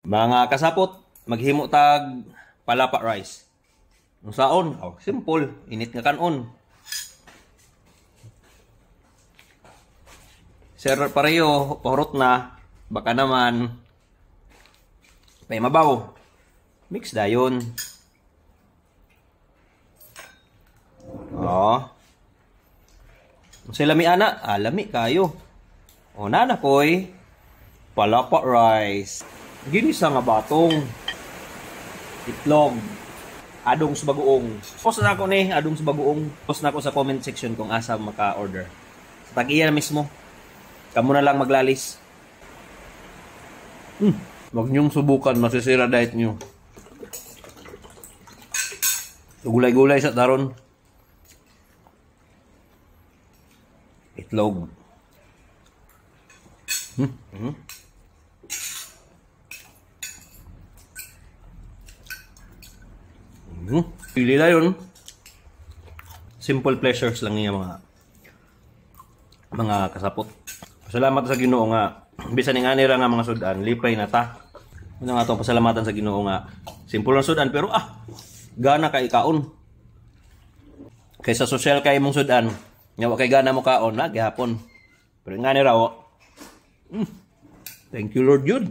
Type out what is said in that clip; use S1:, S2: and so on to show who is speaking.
S1: Mga kasapot, maghimo tag palapa rice. Ang saon, simple, init nga kanon. Sir pareho, pahurot na, baka naman may mabaw. Mix dayon. Oh. Sa lami ana, lami kayo. O nana koy palapa rice. Ginisa nga batong. Itlog. Adong sa bagoong. Post na ako ni adong sa bagoong. Post na ako sa comment section kung asa maka-order. Sa tag-iya na mismo. Kamu na lang maglalis. Huwag niyong subukan, masisira diet niyo. Gulay-gulay sa taron. Itlog. Pili na yun. Simple pleasures lang niya mga kasapot. Salamat sa Ginoo nga bisan ning anira nga mga sudan, lipay na ta. Ano nga to, pasalamatan sa Ginoo nga simple lang sudan pero gana kay kaon. Kaysa social kay mong sudan, nya wa kay gana mo kaon na gihapon. Pero nga ni raw. Thank you Lord Jude.